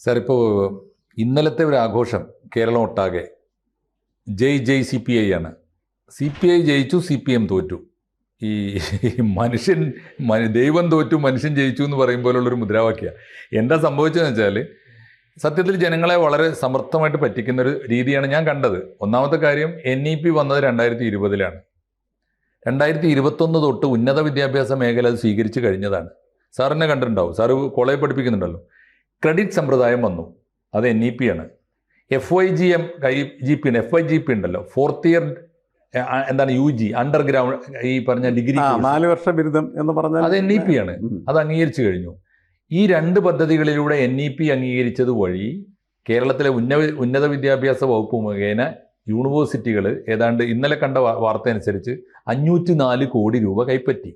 Sir, ഇപ്പോൾ ഇന്നലത്തെ ഒരു ആഘോഷം കേരളം ഒട്ടാകെ ജയ് ജയ് CPI ആണ്. CPI ജയിച്ചു, CPM തോറ്റു. ഈ മനുഷ്യൻ ദൈവം തോറ്റു മനുഷ്യൻ ജയിച്ചു എന്ന് പറയും പോലുള്ളൊരു മുദ്രാവാക്യ. എന്താ സംഭവിച്ചതെന്ന് വെച്ചാൽ, സത്യത്തിൽ ജനങ്ങളെ വളരെ സമർത്ഥമായിട്ട് പറ്റിക്കുന്നൊരു രീതിയാണ് ഞാൻ കണ്ടത്. ഒന്നാമത്തെ കാര്യം, NEP വന്നത് 2020-ലാണ്. 2021 തൊട്ട് ഉന്നത വിദ്യാഭ്യാസ മേഖല അത് സ്വീകരിച്ചു കഴിഞ്ഞതാണ്. സാറിനെ കണ്ടിട്ടുണ്ടാവും, സാറ് കോളേജ് പഠിപ്പിക്കുന്നുണ്ടല്ലോ. ക്രെഡിറ്റ് സമ്പ്രദായം വന്നു, അത് NEP ആണ്. FYGP ഉണ്ടല്ലോ, 4th ഇയർ എന്താണ് UG അണ്ടർഗ്രൗണ്ട്, ഈ പറഞ്ഞ ഡിഗ്രി 4 വർഷ ബിരുദം എന്ന് പറഞ്ഞാൽ അത് NEP ആണ്. അത് അംഗീകരിച്ചു കഴിഞ്ഞു. ഈ 2 പദ്ധതികളിലൂടെ NEP അംഗീകരിച്ചത് വഴി കേരളത്തിലെ ഉന്നത വിദ്യാഭ്യാസ വകുപ്പ് മുഖേന യൂണിവേഴ്സിറ്റികൾ ഏതാണ്ട് ഇന്നലെ കണ്ട വാർത്ത അനുസരിച്ച് 504 കോടി രൂപ കൈപ്പറ്റി.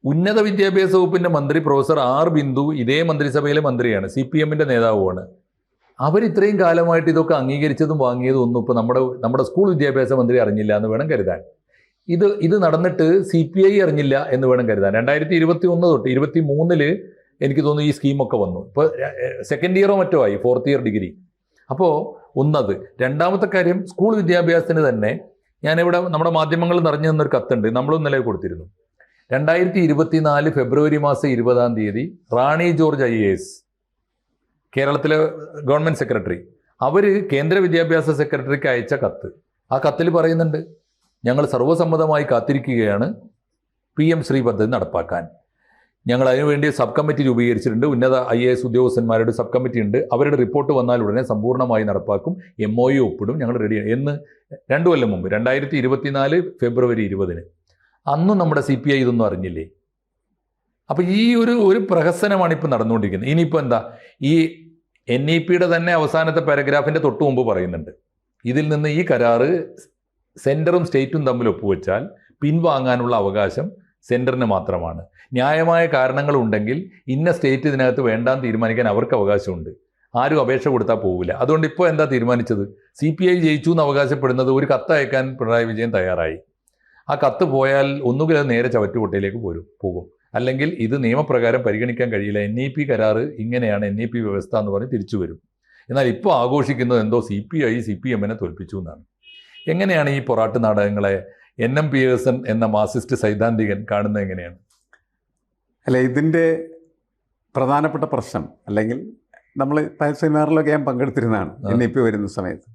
ഉന്നത വിദ്യാഭ്യാസ വകുപ്പിന്റെ മന്ത്രി പ്രൊഫസർ R. ബിന്ദു ഇതേ മന്ത്രിസഭയിലെ മന്ത്രിയാണ്, CPM-ന്റെ നേതാവുമാണ്. അവരിത്രയും കാലമായിട്ട് ഇതൊക്കെ അംഗീകരിച്ചതും വാങ്ങിയതും ഒന്നും ഇപ്പോൾ നമ്മുടെ സ്കൂൾ വിദ്യാഭ്യാസ മന്ത്രി അറിഞ്ഞില്ല എന്ന് വേണം കരുതാൻ. ഇത് നടന്നിട്ട് CPI അറിഞ്ഞില്ല എന്ന് വേണം കരുതാൻ. 2021 തൊട്ട് 2023 എനിക്ക് തോന്നുന്നു ഈ സ്കീമൊക്കെ വന്നു. ഇപ്പോൾ 2nd ഇയറോ മറ്റോ ആയി, 4th ഇയർ ഡിഗ്രി. അപ്പോൾ ഒന്നത്. രണ്ടാമത്തെ കാര്യം, സ്കൂൾ വിദ്യാഭ്യാസത്തിന് തന്നെ ഞാനിവിടെ നമ്മുടെ മാധ്യമങ്ങളിൽ നിറഞ്ഞു നിന്നൊരു കത്തുണ്ട്, നമ്മളും ഇന്നലെ കൊടുത്തിരുന്നു. 2024 ഫെബ്രുവരി മാസം 20-ാം തീയതി റാണി ജോർജ് IAS, കേരളത്തിലെ ഗവൺമെൻറ് സെക്രട്ടറി, അവർ കേന്ദ്ര വിദ്യാഭ്യാസ സെക്രട്ടറിക്ക് അയച്ച കത്ത്. ആ കത്തിൽ പറയുന്നുണ്ട്, ഞങ്ങൾ സർവ്വസമ്മതമായി കാത്തിരിക്കുകയാണ് PM ശ്രീ പദ്ധതി നടപ്പാക്കാൻ. ഞങ്ങൾ അതിനുവേണ്ടി സബ് കമ്മിറ്റി രൂപീകരിച്ചിട്ടുണ്ട്. ഉന്നത IAS ഉദ്യോഗസ്ഥന്മാരുടെ സബ് കമ്മിറ്റി ഉണ്ട്. അവരുടെ റിപ്പോർട്ട് വന്നാൽ ഉടനെ സമ്പൂർണ്ണമായി നടപ്പാക്കും. MOU ഒപ്പിടും. ഞങ്ങൾ റെഡിയാണ് എന്ന് 2 കൊല്ലം മുമ്പ് 2024 ഫെബ്രുവരി 20-ന്. അന്നും നമ്മുടെ CPI ഇതൊന്നും അറിഞ്ഞില്ലേ? അപ്പോൾ ഈ ഒരു പ്രഹസനമാണ് ഇപ്പോൾ നടന്നുകൊണ്ടിരിക്കുന്നത്. ഇനിയിപ്പോൾ എന്താ, ഈ NEP-യുടെ തന്നെ അവസാനത്തെ പാരഗ്രാഫിൻ്റെ തൊട്ട് മുമ്പ് പറയുന്നുണ്ട്, ഇതിൽ നിന്ന് ഈ കരാറ് സെൻറ്ററും സ്റ്റേറ്റും തമ്മിൽ ഒപ്പുവെച്ചാൽ പിൻവാങ്ങാനുള്ള അവകാശം സെൻറ്ററിന് മാത്രമാണ്. ന്യായമായ കാരണങ്ങളുണ്ടെങ്കിൽ ഇന്ന സ്റ്റേറ്റ് ഇതിനകത്ത് വേണ്ടാന്ന് തീരുമാനിക്കാൻ അവർക്ക് അവകാശമുണ്ട്. ആരും അപേക്ഷ കൊടുത്താൽ പോവില്ല. അതുകൊണ്ട് ഇപ്പോൾ എന്താ തീരുമാനിച്ചത്? CPI ജയിച്ചു എന്ന് അവകാശപ്പെടുന്നത് ഒരു കത്ത് അയക്കാൻ പിണറായി വിജയൻ തയ്യാറായി. ആ കത്ത് പോയാൽ ഒന്നുകിൽ അത് നേരെ ചവറ്റുകൊട്ടയിലേക്ക് പോകും, അല്ലെങ്കിൽ ഇത് നിയമപ്രകാരം പരിഗണിക്കാൻ കഴിയില്ല, NEP കരാറ് ഇങ്ങനെയാണ്, NEP വ്യവസ്ഥ എന്ന് പറഞ്ഞ് തിരിച്ചു വരും. എന്നാൽ ഇപ്പോൾ ആഘോഷിക്കുന്നത് എന്തോ CPI CPM-നെ തോൽപ്പിച്ചു എന്നാണ്. എങ്ങനെയാണ് ഈ പൊറാട്ട് നാടകങ്ങളെ NM പിയേഴ്സൺ എന്ന മാർക്സിസ്റ്റ് സൈദ്ധാന്തികൻ കാണുന്നത് എങ്ങനെയാണ്? അല്ല, ഇതിൻ്റെ പ്രധാനപ്പെട്ട പ്രശ്നം, അല്ലെങ്കിൽ നമ്മൾ സെമിനാറിലൊക്കെ ഞാൻ പങ്കെടുത്തിരുന്നതാണ് NEP വരുന്ന സമയത്ത്.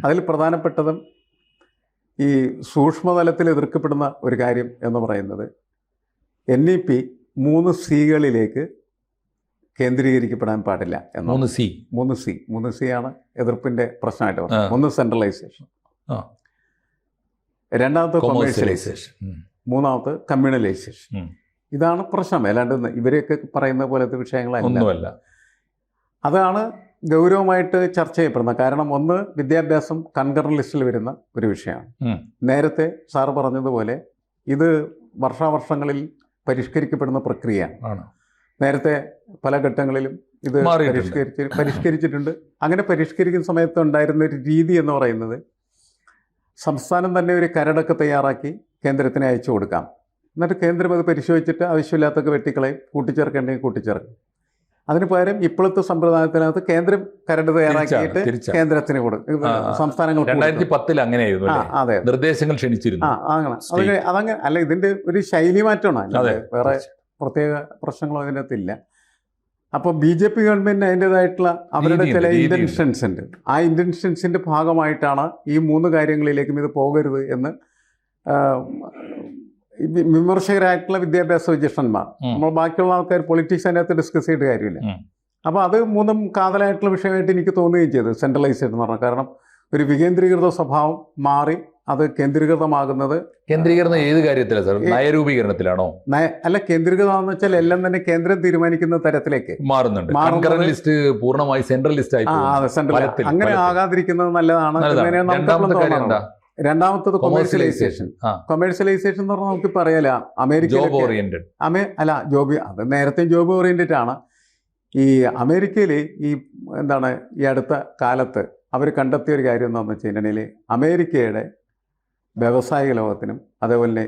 അതിൽ പ്രധാനപ്പെട്ടതും ഈ സൂക്ഷ്മതലത്തിൽ എതിർക്കപ്പെടുന്ന ഒരു കാര്യം എന്ന് പറയുന്നത്, NEP 3 Cകളിലേക്ക് കേന്ദ്രീകരിക്കപ്പെടാൻ പാടില്ല എന്ന്. 3 C ആണ് എതിർപ്പിൻ്റെ പ്രശ്നമായിട്ട് പറയുന്നത്. ഒന്ന് സെൻട്രലൈസേഷൻ, രണ്ടാമത്തെ കൊമേഴ്സ്യലൈസേഷൻ, മൂന്നാമത്തെ കമ്മ്യൂണലൈസേഷൻ. ഇതാണ് പ്രശ്നം. അല്ലാണ്ട് ഇവരെയൊക്കെ പറയുന്ന പോലത്തെ വിഷയങ്ങളല്ല. അതാണ് ഗൗരവമായിട്ട് ചർച്ച ചെയ്യപ്പെടുന്നത്. കാരണം ഒന്ന്, വിദ്യാഭ്യാസം കൺകറന്റ് ലിസ്റ്റിൽ വരുന്ന ഒരു വിഷയമാണ്. നേരത്തെ സാറ് പറഞ്ഞതുപോലെ ഇത് വർഷാവർഷങ്ങളിൽ പരിഷ്കരിക്കപ്പെടുന്ന പ്രക്രിയയാണ്. നേരത്തെ പല ഘട്ടങ്ങളിലും ഇത് പരിഷ്കരിച്ചിട്ടുണ്ട്. അങ്ങനെ പരിഷ്കരിക്കുന്ന സമയത്ത് ഉണ്ടായിരുന്ന ഒരു രീതി എന്ന് പറയുന്നത്, സംസ്ഥാനം തന്നെ ഒരു കരടൊക്കെ തയ്യാറാക്കി കേന്ദ്രത്തിന് അയച്ചു കൊടുക്കാം. എന്നിട്ട് കേന്ദ്രം അത് പരിശോധിച്ചിട്ട് ആവശ്യമില്ലാത്തൊക്കെ വെട്ടിക്കളയും, കൂട്ടിച്ചേർക്കേണ്ടെങ്കിൽ കൂട്ടിച്ചേർക്കും. അതിന് പകരം ഇപ്പോഴത്തെ സമ്പ്രദായത്തിനകത്ത് കേന്ദ്രം കരട് തയ്യാറാക്കിയിട്ട് കേന്ദ്രത്തിന് കൊടുക്കും, സംസ്ഥാനങ്ങൾക്ക്. 2010 അങ്ങനെയായിരുന്നു. അതെ, നിർദ്ദേശങ്ങൾ ക്ഷണിച്ചിരുന്നു. അതങ്ങനെ അല്ല, ഇതിൻ്റെ ഒരു ശൈലി മാറ്റമാണ്, വേറെ പ്രത്യേക പ്രശ്നങ്ങളോ അതിനകത്തില്ല. അപ്പോൾ BJP ഗവൺമെൻറ്റിന് അതിൻ്റെതായിട്ടുള്ള അവരുടെ ചില ഇൻറ്റൻഷൻസ് ഉണ്ട്. ആ ഇൻറ്റൻഷൻസിൻ്റെ ഭാഗമായിട്ടാണ് ഈ 3 കാര്യങ്ങളിലേക്കും ഇത് പോകരുത് എന്ന് വിമർശകരായിട്ടുള്ള വിദ്യാഭ്യാസ വിചക്ഷണന്മാർ, നമ്മൾ ബാക്കിയുള്ള ആൾക്കാർ പൊളിറ്റിക്സ് അതിനകത്ത് ഡിസ്കസ് ചെയ്ത കാര്യമില്ല. അപ്പോൾ അത് 3 കാതലായിട്ടുള്ള വിഷയമായിട്ട് എനിക്ക് തോന്നുകയും ചെയ്തു, സെൻട്രലൈസ്ഡ് എന്ന് പറഞ്ഞാൽ. കാരണം ഒരു വികേന്ദ്രീകൃത സ്വഭാവം മാറി അത് കേന്ദ്രീകൃതമാകുന്നത്. കേന്ദ്രീകരണം ഏത് കാര്യത്തിലാണ് സാർ? നയരൂപീകരണത്തിലാണോ? അല്ല, കേന്ദ്രീകൃതമെന്ന് വെച്ചാൽ എല്ലാം തന്നെ കേന്ദ്രം തീരുമാനിക്കുന്ന തരത്തിലേക്ക് മാറുന്നുണ്ട്. ലിസ്റ്റ് പൂർണ്ണമായി സെൻട്രൽ ലിസ്റ്റ് ആയി. അങ്ങനെ ആകാതിരിക്കുന്നത് നല്ലതാണ്. രണ്ടാമത്തത് കൊമേഴ്സ്യലൈസേഷൻ. കൊമേഴ്സ്യലൈസേഷൻ എന്ന് പറഞ്ഞാൽ നമുക്ക് പറയാലോ, അമേരിക്ക അത് നേരത്തെ ജോബ് ഓറിയന്റഡ് ആണ്. ഈ അമേരിക്കയിൽ ഈ അടുത്ത കാലത്ത് അവർ കണ്ടെത്തിയ ഒരു കാര്യം എന്താണെന്ന് വെച്ച് കഴിഞ്ഞാൽ, അമേരിക്കയുടെ വ്യാവസായിക ലോകത്തിനും അതേപോലെ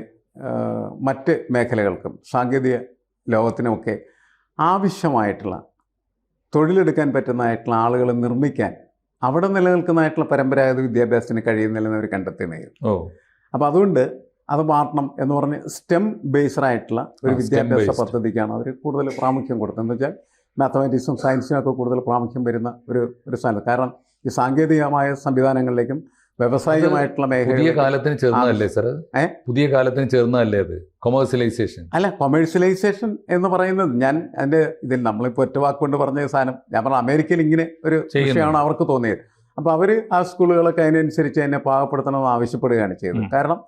മറ്റ് മേഖലകൾക്കും സാങ്കേതിക ലോകത്തിനുമൊക്കെ ആവശ്യമായിട്ടുള്ള തൊഴിലെടുക്കാൻ പറ്റുന്നതായിട്ടുള്ള ആളുകൾ നിർമ്മിക്കാൻ അവിടെ നിലനിൽക്കുന്നതായിട്ടുള്ള പരമ്പരാഗത വിദ്യാഭ്യാസത്തിന് കഴിയുന്നില്ലെന്ന് അവർ കണ്ടെത്തുകയായിരുന്നു. അപ്പോൾ അതുകൊണ്ട് അത് മാറ്റണം എന്ന് പറഞ്ഞ് STEM ബേസ്ഡ് ആയിട്ടുള്ള ഒരു വിദ്യാഭ്യാസ പദ്ധതിക്കാണ് അവർ കൂടുതൽ പ്രാമുഖ്യം കൊടുത്തത്. എന്ന് വെച്ചാൽ മാത്തമാറ്റിക്സും സയൻസിനും ഒക്കെ കൂടുതൽ പ്രാമുഖ്യം വരുന്ന ഒരു സ്ഥലം. കാരണം ഈ സാങ്കേതികമായ സംവിധാനങ്ങളിലേക്കും വ്യവസായികമായിട്ടുള്ള മേഖല പുതിയ കാലത്തിന് ചേർന്നതല്ലേ സാർ? പുതിയ കാലത്തിന് ചേർന്നതല്ലേ അത്? കൊമേഴ്സ്യലൈസേഷൻ അല്ല, കൊമേഴ്സ്യലൈസേഷൻ എന്ന് പറയുന്നത് ഞാൻ അതിൻ്റെ ഇതിൽ നമ്മളിപ്പോൾ ഒറ്റ വാക്കുകൊണ്ട് പറഞ്ഞ സാധനം ഞാൻ പറഞ്ഞ അമേരിക്കയിൽ ഇങ്ങനെ ഒരു വിഷയമാണ് അവർക്ക് തോന്നിയത്. അപ്പോൾ അവർ ആ സ്കൂളുകളൊക്കെ അതിനനുസരിച്ച് തന്നെ പാകപ്പെടുത്തണമെന്ന് ആവശ്യപ്പെടുകയാണ് ചെയ്തത്. കാരണം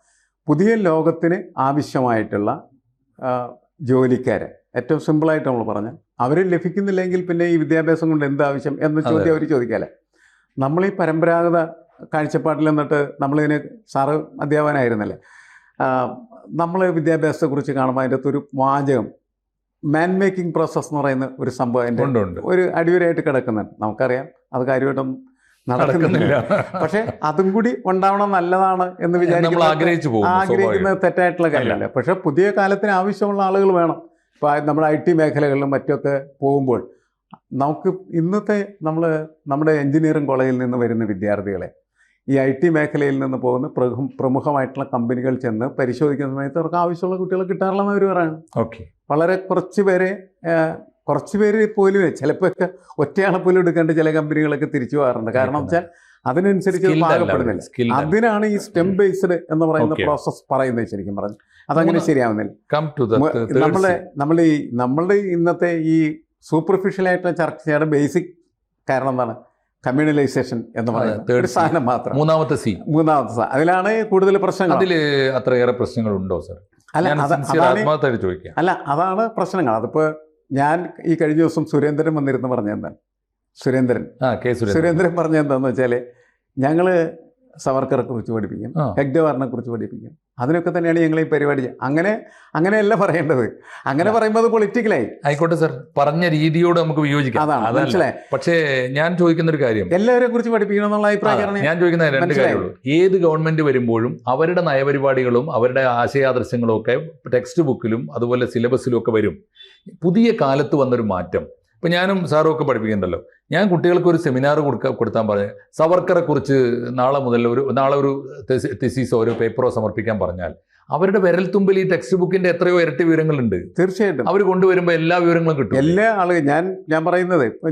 പുതിയ ലോകത്തിന് ആവശ്യമായിട്ടുള്ള ജോലിക്കാരെ ഏറ്റവും സിമ്പിളായിട്ട് നമ്മൾ പറഞ്ഞാൽ അവർ ലഭിക്കുന്നില്ലെങ്കിൽ പിന്നെ ഈ വിദ്യാഭ്യാസം കൊണ്ട് എന്താവശ്യം എന്ന ചോദ്യം അവർ ചോദിക്കാല്ലേ. നമ്മൾ ഈ പരമ്പരാഗത കാഴ്ചപ്പാട്ടിൽ നിന്നിട്ട് നമ്മളിതിന് സാറ് അധ്യാപകനായിരുന്നല്ലേ, നമ്മൾ വിദ്യാഭ്യാസത്തെക്കുറിച്ച് കാണുമ്പോൾ അതിൻ്റെ അകത്തൊരു വാചകം മാൻ മേക്കിംഗ് പ്രോസസ് എന്ന് പറയുന്ന ഒരു സംഭവം അതിൻ്റെ ഒരു അടിവരായിട്ട് കിടക്കുന്നുണ്ട്. നമുക്കറിയാം അത് കാര്യമായിട്ടൊന്നും നടക്കുന്നില്ല. പക്ഷെ അതും കൂടി ഉണ്ടാവണം നല്ലതാണ് എന്ന് ആഗ്രഹിക്കുന്നത് തെറ്റായിട്ടുള്ള കാര്യമല്ല. പക്ഷെ പുതിയ കാലത്തിന് ആവശ്യമുള്ള ആളുകൾ വേണം. ഇപ്പോൾ നമ്മുടെ IT മേഖലകളിലും മറ്റൊക്കെ പോകുമ്പോൾ നമുക്ക് ഇന്നത്തെ നമ്മുടെ എഞ്ചിനീയറിംഗ് കോളേജിൽ നിന്ന് വരുന്ന വിദ്യാർത്ഥികളെ ഈ IT മേഖലയിൽ നിന്ന് പോകുന്ന പ്രമുഖമായിട്ടുള്ള കമ്പനികൾ ചെന്ന് പരിശോധിക്കുന്ന സമയത്ത് അവർക്ക് ആവശ്യമുള്ള കുട്ടികളെ കിട്ടാറില്ലെന്ന് അവർ പറയുന്നു. വളരെ കുറച്ച് പേര് പോലും ചിലപ്പോൾ ഒറ്റയാളെ പോലും എടുക്കേണ്ട ചില കമ്പനികളൊക്കെ തിരിച്ചു പോകാറുണ്ട്. കാരണം വെച്ചാൽ അതിനനുസരിച്ച് പാകപ്പെടുന്നില്ല. അതിനാണ് ഈ STEM ബേസ്ഡ് എന്ന് പറയുന്ന പ്രോസസ്സ് പറയുന്നത്. ശരിക്കും പറഞ്ഞു അതങ്ങനെ ശരിയാവുന്നില്ല. നമ്മളുടെ ഇന്നത്തെ ഈ സൂപ്പർഫിഷ്യലായിട്ടുള്ള ചർച്ചയുടെ ബേസിക് കാരണം എന്താണ്? കമ്മ്യൂണലൈസേഷൻ എന്ന് പറയുന്നത് ഒരു സാധനം മാത്രം. മൂന്നാമത്തെ അതിലാണ് കൂടുതൽ പ്രശ്നങ്ങൾ. അതിൽ അത്രയേറെ പ്രശ്നങ്ങളുണ്ടോ സാർ? അല്ല, അതാണ് പ്രശ്നങ്ങൾ. അതിപ്പോൾ ഞാൻ ഈ കഴിഞ്ഞ ദിവസം സുരേന്ദ്രൻ വന്നിരുന്ന് പറഞ്ഞെന്താണ്, സുരേന്ദ്രൻ പറഞ്ഞെന്താണെന്ന് വെച്ചാൽ ഞങ്ങൾ സവർക്കറെ കുറിച്ച് പഠിപ്പിക്കും, ഹെഗ്ഡെവാറിനെ കുറിച്ച് പഠിപ്പിക്കും. അതിനൊക്കെ തന്നെയാണ് ഞങ്ങൾ ഈ പരിപാടി. അങ്ങനെയല്ല പറയേണ്ടത്. അങ്ങനെ പറയുമ്പോൾ അത് പൊളിറ്റിക്കലായി. ആയിക്കോട്ടെ സാർ, പറഞ്ഞ രീതിയോട് നമുക്ക് വിയോജിക്കാം. അതാണ് മനസ്സിലായി. പക്ഷേ ഞാൻ ചോദിക്കുന്ന ഒരു കാര്യം, എല്ലാവരെ കുറിച്ച് പഠിപ്പിക്കണം എന്നുള്ള അഭിപ്രായമാണ് ഞാൻ ചോദിക്കുന്ന. രണ്ട് കാര്യമുള്ളൂ. ഏത് ഗവൺമെന്റ് വരുമ്പോഴും അവരുടെ നയപരിപാടികളും അവരുടെ ആശയാദർശങ്ങളും ഒക്കെ ടെക്സ്റ്റ് ബുക്കിലും അതുപോലെ സിലബസിലും ഒക്കെ വരും. പുതിയ കാലത്ത് വന്നൊരു മാറ്റം. ഇപ്പം ഞാനും സാറും ഒക്കെ പഠിപ്പിക്കുന്നുണ്ടല്ലോ. ഞാൻ കുട്ടികൾക്ക് ഒരു സെമിനാർ കൊടുത്താൻ പറഞ്ഞു, സവർക്കറെ കുറിച്ച് നാളെ ഒരു തെസീസോ ഒരു പേപ്പറോ സമർപ്പിക്കാൻ പറഞ്ഞാൽ അവരുടെ വിരൽത്തുമ്പിൽ ഈ ടെക്സ്റ്റ് ബുക്കിന്റെ എത്രയോ ഇരട്ടി വിവരങ്ങളുണ്ട്. തീർച്ചയായിട്ടും അവർ കൊണ്ടുവരുമ്പോൾ എല്ലാ വിവരങ്ങളും കിട്ടും. എല്ലാ ഞാൻ പറയുന്നത് ഇപ്പം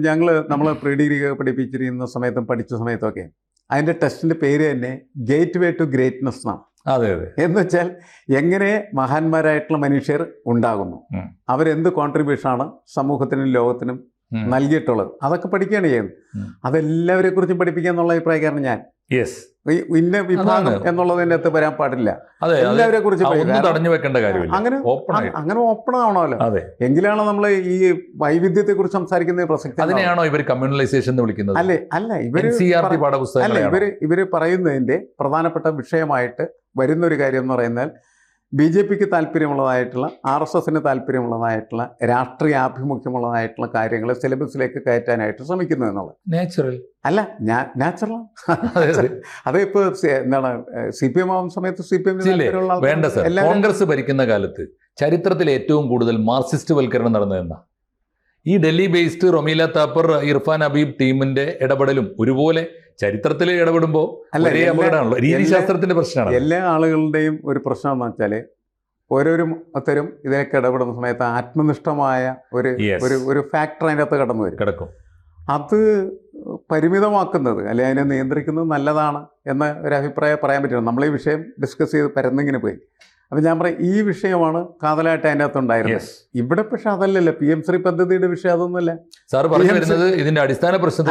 നമ്മൾ പ്രീ ഡിഗ്രി പഠിപ്പിച്ചിരിക്കുന്ന സമയത്തും പഠിച്ച സമയത്തൊക്കെ അതിൻ്റെ ടെസ്റ്റിൻ്റെ പേര് തന്നെ ഗേറ്റ് വേ ടു ഗ്രേറ്റ്നെസ് എന്നാണ്. അതെ. എന്ന് വെച്ചാൽ എങ്ങനെ മഹാന്മാരായിട്ടുള്ള മനുഷ്യർ ഉണ്ടാകുന്നു, അവരെന്ത് കോൺട്രിബ്യൂഷനാണ് സമൂഹത്തിനും ലോകത്തിനും നൽകിയിട്ടുള്ളത്, അതൊക്കെ പഠിക്കുകയാണ് ചെയ്യുന്നത്. അതെല്ലാവരെ കുറിച്ചും പഠിപ്പിക്കുക എന്നുള്ള അഭിപ്രായക്കാരൻ ഞാൻ. ഇന്ന വിഭാഗം എന്നുള്ളതിൻ്റെ അകത്ത് വരാൻ പാടില്ല. എല്ലാവരെ കുറിച്ച് അങ്ങനെ ഓപ്പൺ ആവണമല്ലോ. എങ്കിലാണ് നമ്മൾ ഈ വൈവിധ്യത്തെ കുറിച്ച് സംസാരിക്കുന്ന പ്രസക്തി. അതിനെയാണോ ഇവർ കമ്മ്യൂണലൈസേഷൻ എന്ന് വിളിക്കുന്നത്? അല്ല, ഇവര് പറയുന്നതിന്റെ പ്രധാനപ്പെട്ട വിഷയമായിട്ട് വരുന്നൊരു കാര്യം എന്ന് പറയുന്നാൽ BJPക്ക് താല്പര്യമുള്ളതായിട്ടുള്ള, RSSന് താല്പര്യമുള്ളതായിട്ടുള്ള, രാഷ്ട്രീയ ആഭിമുഖ്യമുള്ളതായിട്ടുള്ള കാര്യങ്ങൾ സിലബസിലേക്ക് കയറ്റാനായിട്ട് ശ്രമിക്കുന്നു എന്നുള്ളത്. നാച്ചുറൽ അല്ല, നാച്ചുറൽ. അതിപ്പോ എന്താണ് CPM ആവുന്ന സമയത്ത് CPM വേണ്ട സാർ. കോൺഗ്രസ് ഭരിക്കുന്ന കാലത്ത് ചരിത്രത്തിൽ ഏറ്റവും കൂടുതൽ മാർക്സിസ്റ്റ് വൽക്കരണം നടന്നതെന്നാ. ഈ ഡൽഹി ബേസ്ഡ് റൊമീല താപ്പർ, ഇർഫാൻ ഹബീബ് ടീമിന്റെ ഇടപെടലും ഒരുപോലെ ചരിത്രത്തിൽ ഇടപെടുമ്പോൾ അപകടമാണല്ലോ. രീതിശാസ്ത്രത്തിന്റെ പ്രശ്നമാണ്. എല്ലാ ആളുകളുടെയും ഒരു പ്രശ്നം എന്ന് വെച്ചാൽ ഓരോരുത്തരും ഇതിലേക്ക് ഇടപെടുന്ന സമയത്ത് ആത്മനിഷ്ഠമായ ഒരു ഫാക്ടർ അതിൻ്റെ അകത്ത് കിടക്കും. അത് പരിമിതമാക്കുന്നത് അല്ലെങ്കിൽ അതിനെ നിയന്ത്രിക്കുന്നത് നല്ലതാണ് എന്ന ഒരു അഭിപ്രായം പറയാൻ പറ്റില്ല. നമ്മൾ ഈ വിഷയം ഡിസ്കസ് ചെയ്ത് പരന്നിങ്ങനെ പോയി. അപ്പം ഞാൻ പറയാം, ഈ വിഷയമാണ് കാതലായിട്ട് അതിൻ്റെ അകത്തുണ്ടായിരുന്നത്. ഇവിടെ പക്ഷെ അതല്ലല്ലോ. PM-ശ്രീ പദ്ധതിയുടെ വിഷയം അതൊന്നുമല്ല. സാർ പറഞ്ഞു വരുന്നത് ഇതിന്റെ അടിസ്ഥാന പ്രശ്നം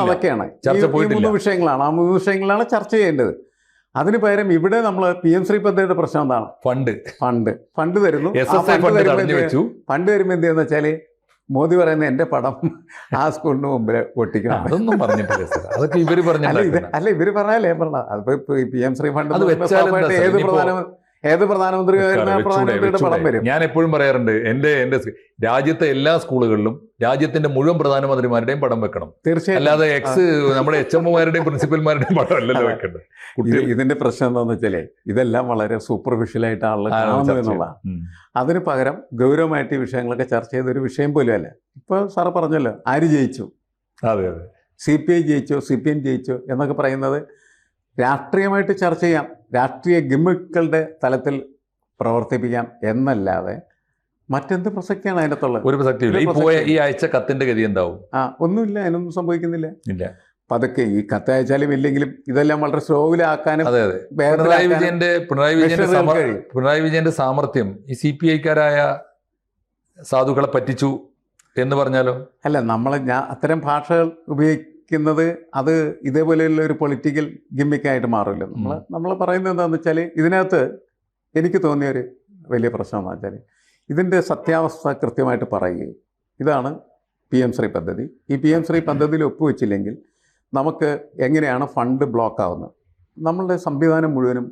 അതൊക്കെയാണ്. ഈ 3 വിഷയങ്ങളാണ്. ആ 3 വിഷയങ്ങളാണ് ചർച്ച ചെയ്യേണ്ടത്. അതിന് പകരം ഇവിടെ നമ്മൾ PM-ശ്രീ പദ്ധതിയുടെ പ്രശ്നം എന്താണ്? ഫണ്ട് തരുന്നു. ഫണ്ട് തരുമ്പോൾ എന്ത് ചെയ്യുന്ന വെച്ചാൽ മോദി പറയുന്ന എൻ്റെ പടം ആ സ്കൂളിന് മുമ്പിൽ ഒട്ടിക്കണം. അതൊന്നും പറഞ്ഞിട്ടില്ല. അതൊക്കെ ഇവര് പറഞ്ഞല്ലേ. ഇവര് പറഞ്ഞാലേ അതിപ്പോ PM-ശ്രീ ഫണ്ട് ഏത് ഏത് പ്രധാനമന്ത്രി പ്രധാനമന്ത്രിയുടെ പടം വരും. ഞാൻ എപ്പോഴും പറയാറുണ്ട്, എന്റെ രാജ്യത്തെ എല്ലാ സ്കൂളുകളിലും രാജ്യത്തിന്റെ മുഴുവൻ പ്രധാനമന്ത്രിമാരുടെയും പടം വെക്കണം. തീർച്ചയായും. അല്ലാതെ നമ്മുടെ HMOമാരുടെയും പ്രിൻസിപ്പൽമാരുടെയും പടം അല്ലല്ലോ വെക്കേണ്ടത്. ഇതിന്റെ പ്രശ്നം എന്താണെന്ന് വെച്ചാലേ ഇതെല്ലാം വളരെ സൂപ്പർഫിഷ്യലായിട്ട് ആളുകൾ കാണുന്നു എന്നുള്ളതാണ്. അതിന് പകരം ഗൗരവമായിട്ട് ഈ വിഷയങ്ങളൊക്കെ ചർച്ച ചെയ്തൊരു വിഷയം പോലും അല്ല. ഇപ്പോൾ സാറ് പറഞ്ഞല്ലോ, ആര് ജയിച്ചു, അതെ അതെ, CPI ജയിച്ചോ CPM ജയിച്ചോ എന്നൊക്കെ പറയുന്നത് രാഷ്ട്രീയമായിട്ട് ചർച്ച ചെയ്യാം, രാഷ്ട്രീയ ഗിമ്മിക്കുകളുടെ തലത്തിൽ പ്രവർത്തിപ്പിക്കാം എന്നല്ലാതെ മറ്റെന്ത് പ്രസക്തിയാണ് അതിനകത്തുള്ളത്? ഒരു പ്രസക്തിയില്ല. ഈ അയച്ച കത്തിന്റെ ഗതി എന്താവും? ഒന്നുമില്ല, അതിനൊന്നും സംഭവിക്കുന്നില്ല. ഇല്ല. പതുക്കെ ഈ കത്തയച്ചാലും ഇല്ലെങ്കിലും ഇതെല്ലാം വളരെ സ്ലോവിലാക്കാനും. അതെ അതെ. പിണറായി വിജയന്റെ സാമർത്ഥ്യം ഈ CPIക്കാരായ സാധുക്കളെ പറ്റിച്ചു എന്ന് പറഞ്ഞാലോ? അല്ല, ഞാൻ അത്തരം ഭാഷകൾ ഉപയോഗിക്കുന്നത് അത് ഇതേപോലെയുള്ള ഒരു പൊളിറ്റിക്കൽ ഗിമ്മിക്കായിട്ട് മാറില്ല. നമ്മൾ പറയുന്നത് എന്താണെന്ന് വെച്ചാൽ, ഇതിനകത്ത് എനിക്ക് തോന്നിയൊരു വലിയ പ്രശ്നം എന്ന് വെച്ചാൽ, ഇതിൻ്റെ സത്യാവസ്ഥ കൃത്യമായിട്ട് പറയുകയും, ഇതാണ് PM ശ്രീ പദ്ധതി. ഈ PM ശ്രീ പദ്ധതിയിൽ ഒപ്പുവെച്ചില്ലെങ്കിൽ നമുക്ക് എങ്ങനെയാണ് ഫണ്ട് ബ്ലോക്ക് ആവുന്നത്? നമ്മളുടെ സംവിധാനം മുഴുവനും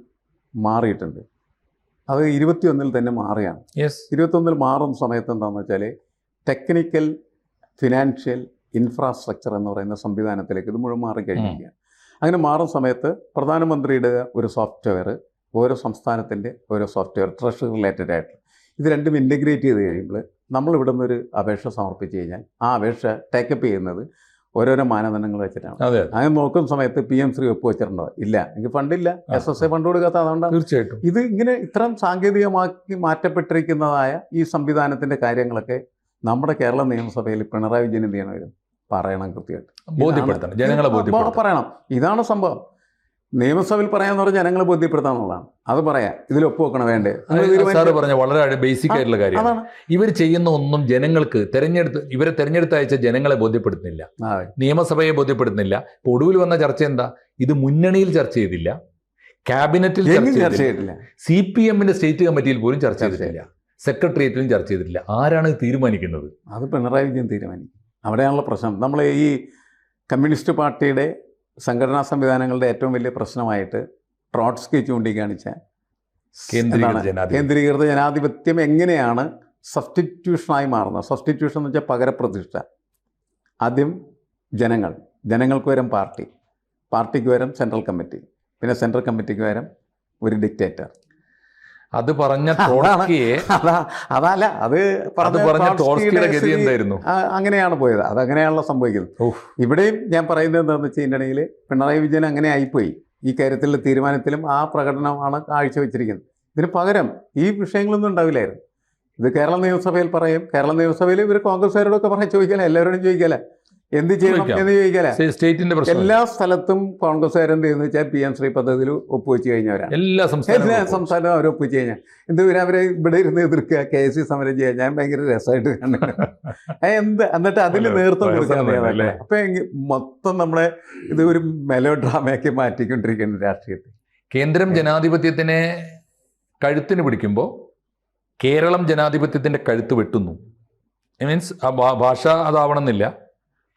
മാറിയിട്ടുണ്ട്. അത് 21 തന്നെ മാറിയാണ്. 21 മാറുന്ന സമയത്ത് എന്താണെന്ന് വെച്ചാൽ, ടെക്നിക്കൽ ഫിനാൻഷ്യൽ ഇൻഫ്രാസ്ട്രക്ചർ എന്ന് പറയുന്ന സംവിധാനത്തിലേക്ക് ഇത് മുഴുവൻ മാറിക്കഴിഞ്ഞിരിക്കുകയാണ്. അങ്ങനെ മാറുന്ന സമയത്ത് പ്രധാനമന്ത്രിയുടെ ഒരു സോഫ്റ്റ്വെയർ, ഓരോ സംസ്ഥാനത്തിൻ്റെ ഓരോ സോഫ്റ്റ്വെയർ, ട്രഷറി റിലേറ്റഡ് ആയിട്ട് ഇത് രണ്ടും ഇൻ്റഗ്രേറ്റ് ചെയ്ത് കഴിയുമ്പോൾ നമ്മൾ ഇവിടെ നിന്നൊരു അപേക്ഷ സമർപ്പിച്ച് കഴിഞ്ഞാൽ ആ അപേക്ഷ ടേക്കപ്പ് ചെയ്യുന്നത് ഓരോരോ മാനദണ്ഡങ്ങൾ വെച്ചിട്ടാണ്. അങ്ങനെ നോക്കുന്ന സമയത്ത് PM ശ്രീ ഒപ്പുവെച്ചിട്ടുണ്ടോ? ഇല്ല. എനിക്ക് ഫണ്ടില്ല, SSA ഫണ്ട് കൊടുക്കാത്ത അതുകൊണ്ടാണ്. തീർച്ചയായിട്ടും ഇത് ഇങ്ങനെ ഇത്തരം സാങ്കേതികമാക്കി മാറ്റപ്പെട്ടിരിക്കുന്നതായ ഈ സംവിധാനത്തിൻ്റെ കാര്യങ്ങളൊക്കെ നമ്മുടെ കേരള നിയമസഭയിൽ പിണറായി വിജയൻ എന്ത് ചെയ്യണം? പറയണം, കൃത്യമായിട്ട് ബോധ്യപ്പെടുത്തണം, ജനങ്ങളെ പറയണം. ഇതാണ് സംഭവം. നിയമസഭയിൽ പറയാന്ന് പറഞ്ഞാൽ ജനങ്ങളെ ബോധ്യപ്പെടുത്താന്നുള്ളതാണ്. അത് പറയാം, ഇതിൽ ഒപ്പുവെക്കണം വേണ്ടേ? സാറ് പറഞ്ഞ വളരെ ബേസിക് ആയിട്ടുള്ള കാര്യമാണ്. ഇവർ ചെയ്യുന്ന ഒന്നും ജനങ്ങൾക്ക് ഇവരെ തെരഞ്ഞെടുത്ത് അയച്ച ജനങ്ങളെ ബോധ്യപ്പെടുത്തുന്നില്ല, നിയമസഭയെ ബോധ്യപ്പെടുത്തുന്നില്ല. ഇപ്പോൾ ഒടുവിൽ വന്ന ചർച്ച എന്താ? ഇത് മുന്നണിയിൽ ചർച്ച ചെയ്തില്ല, ക്യാബിനറ്റിൽ ചർച്ച ചെയ്തില്ല, CPMന്റെ സ്റ്റേറ്റ് കമ്മിറ്റിയിൽ പോലും ചർച്ച ചെയ്തിട്ടില്ല, സെക്രട്ടേറിയറ്റിലും ചർച്ച ചെയ്തിട്ടില്ല. ആരാണ് തീരുമാനിക്കുന്നത്? അത് പിണറായി വിജയൻ തീരുമാനിക്കും. അവിടെയാണുള്ള പ്രശ്നം. നമ്മൾ ഈ കമ്മ്യൂണിസ്റ്റ് പാർട്ടിയുടെ സംഘടനാ സംവിധാനങ്ങളുടെ ഏറ്റവും വലിയ പ്രശ്നമായിട്ട് ട്രോട്സ്കി ചൂണ്ടിക്കാണിച്ച കേന്ദ്രീകൃത ജനാധിപത്യം എങ്ങനെയാണ് സബ്സ്റ്റിറ്റ്യൂഷനായി മാറുന്നത്? സബ്സ്റ്റിറ്റ്യൂഷൻ എന്ന് വെച്ചാൽ പകരപ്രതിഷ്ഠ. ആദ്യം ജനങ്ങൾക്ക് പകരം പാർട്ടിക്ക് പകരം സെൻട്രൽ കമ്മിറ്റി, പിന്നെ സെൻട്രൽ കമ്മിറ്റിക്ക് പകരം ഒരു ഡിക്റ്റേറ്റർ. അത് പറഞ്ഞ ട്രോട്സ്കിയെ അതല്ല, അത് പറഞ്ഞ ട്രോട്സ്കിയുടെ ഗതി എന്തായിരുന്നു? അങ്ങനെയാണ് പോയത്. അതങ്ങനെയാണല്ലോ സംഭവിക്കുന്നത്. ഇവിടെയും ഞാൻ പറയുന്നത് എന്താണെന്ന് വെച്ചിട്ടുണ്ടെങ്കിൽ, പിണറായി വിജയൻ അങ്ങനെ ആയിപ്പോയി. ഈ കാര്യത്തിലുള്ള തീരുമാനത്തിലും ആ പ്രകടനമാണ് കാഴ്ചവെച്ചിരിക്കുന്നത്. ഇതിന് പകരം ഈ വിഷയങ്ങളൊന്നും ഉണ്ടാവില്ലായിരുന്നു. ഇത് കേരള നിയമസഭയിൽ പറയും. കേരള നിയമസഭയിൽ ഇവർ കോൺഗ്രസ്സുകാരോടൊക്കെ ചോദിക്കാല, എല്ലാവരോടും ചോദിക്കാല, എന്ത് ചെയ്യണം എന്ന് ചോദിക്കാല. സ്റ്റേറ്റിന്റെ എല്ലാ സ്ഥലത്തും കോൺഗ്രസ്സുകാരെന്ത് ചെയ്യുന്ന വെച്ചാൽ PM ശ്രീ പദ്ധതിയിൽ ഒപ്പുവെച്ച് കഴിഞ്ഞവരാണ്. എല്ലാ സംസ്ഥാനവും അവർ ഒപ്പുവെച്ച് കഴിഞ്ഞാൽ എന്തുവരെ അവരെ ഇവിടെ ഇരുന്ന് എതിർക്കുക, KSC സമരം ചെയ്യാൻ ഞാൻ ഭയങ്കര രസമായിട്ട് കണ്ടു. എന്നിട്ട് അതിന് നേതൃത്വം കൊടുക്കാൻ. അപ്പൊ മൊത്തം നമ്മളെ ഇത് ഒരു മെലോ ഡ്രാമയാക്കി മാറ്റിക്കൊണ്ടിരിക്കുന്ന രാഷ്ട്രീയത്തിൽ. കേന്ദ്രം ജനാധിപത്യത്തിനെ കഴുത്തിന് പിടിക്കുമ്പോൾ കേരളം ജനാധിപത്യത്തിന്റെ കഴുത്ത് വെട്ടുന്നു. മീൻസ് ഭാഷ അതാവണമെന്നില്ല.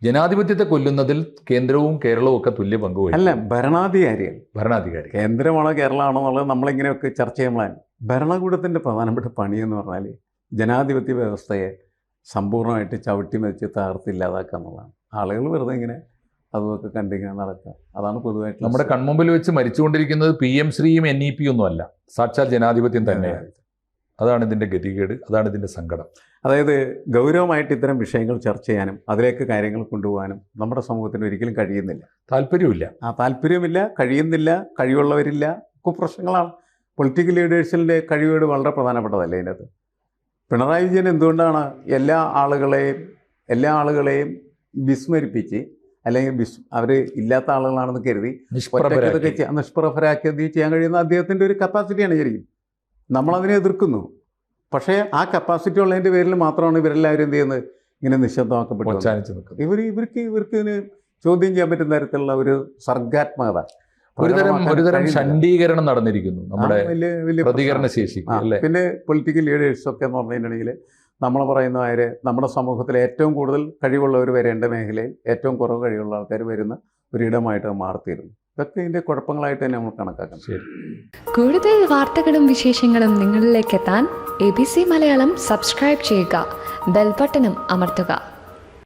ജനാധിപത്യത്തെ കൊല്ലുന്നതിൽ കേന്ദ്രവും കേരളവും ഒക്കെ തുല്യ പങ്കുവഹിക്കും. അല്ല, ഭരണാധികാരി കേന്ദ്രമാണോ കേരളമാണോ എന്നുള്ളത് നമ്മളിങ്ങനെയൊക്കെ ചർച്ച ചെയ്യുമ്പോഴാണ്. ഭരണകൂടത്തിൻ്റെ പ്രധാനപ്പെട്ട പണിയെന്ന് പറഞ്ഞാൽ ജനാധിപത്യ വ്യവസ്ഥയെ സമ്പൂർണ്ണമായിട്ട് ചവിട്ടി മെതിച്ച് തകർത്തില്ലാതാക്കുക എന്നുള്ളതാണ്. ആളുകൾ വെറുതെ ഇങ്ങനെ അതൊക്കെ കണ്ടിങ്ങനെ നടക്കുക. അതാണ് പൊതുവായിട്ട് നമ്മുടെ കൺമുമ്പിൽ വെച്ച് മരിച്ചുകൊണ്ടിരിക്കുന്നത് PM ശ്രീയും NEP ഒന്നും അല്ല, സാക്ഷാൽ ജനാധിപത്യം തന്നെയാണ്. അതാണ് ഇതിൻ്റെ ഗതികേട്, അതാണ് ഇതിൻ്റെ സങ്കടം. അതായത് ഗൗരവമായിട്ട് ഇത്തരം വിഷയങ്ങൾ ചർച്ച ചെയ്യാനും അതിലേക്ക് കാര്യങ്ങൾ കൊണ്ടുപോകാനും നമ്മുടെ സമൂഹത്തിന് ഒരിക്കലും കഴിയുന്നില്ല, താല്പര്യമില്ല, കഴിയുന്നില്ല, കഴിവുള്ളവരില്ല. ഒക്കെ പ്രശ്നങ്ങളാണ്. പൊളിറ്റിക്കൽ ലീഡേഴ്സിൻ്റെ കഴിവുകൾ വളരെ പ്രധാനപ്പെട്ടതല്ലേ ഇതിനകത്ത്. പിണറായി വിജയൻ എന്തുകൊണ്ടാണ് എല്ലാ ആളുകളെയും വിസ്മരിപ്പിച്ച്, അല്ലെങ്കിൽ അവർ ഇല്ലാത്ത ആളുകളാണെന്ന് കരുതി നിഷ്പ്രഭരാക്കിയത് ചെയ്യാൻ കഴിയുന്ന അദ്ദേഹത്തിൻ്റെ ഒരു കപ്പാസിറ്റിയാണ് ശരിക്കും. നമ്മളതിനെ എതിർക്കുന്നു. പക്ഷേ ആ കപ്പാസിറ്റി ഉള്ളതിൻ്റെ പേരിൽ മാത്രമാണ് ഇവരെല്ലാവരും എന്ത് ചെയ്യുന്നത്, ഇങ്ങനെ നിശബ്ദമാക്കപ്പെട്ടു. ഇവർക്ക് ഇതിന് ചോദ്യം ചെയ്യാൻ പറ്റുന്ന തരത്തിലുള്ള ഒരു സർഗാത്മകത, ഒരുതരം ഷണ്ഡീകരണം നടന്നിരിക്കുന്നു നമ്മുടെ പ്രതികരണ ശേഷി. പിന്നെ പൊളിറ്റിക്കൽ ലീഡേഴ്സൊക്കെ എന്ന് പറഞ്ഞിട്ടുണ്ടെങ്കിൽ നമ്മൾ പറയുന്നവരെ നമ്മുടെ സമൂഹത്തിലെ ഏറ്റവും കൂടുതൽ കഴിവുള്ളവർ വരേണ്ട മേഖലയിൽ ഏറ്റവും കുറവ് കഴിവുള്ള ആൾക്കാർ വരുന്ന ഒരിടമായിട്ട് മാറിത്തീരുന്നു. ഇതൊക്കെ ഇതിൻ്റെ കുഴപ്പങ്ങളായിട്ട് തന്നെ നമ്മൾ കണക്കാക്കണം. ശരി. കൂടുതൽ വാർത്തകളും വിശേഷങ്ങളും നിങ്ങളിലേക്ക് എത്താൻ ABC മലയാളം സബ്സ്ക്രൈബ് ചെയ്യുക, ബെൽബട്ടനും അമർത്തുക.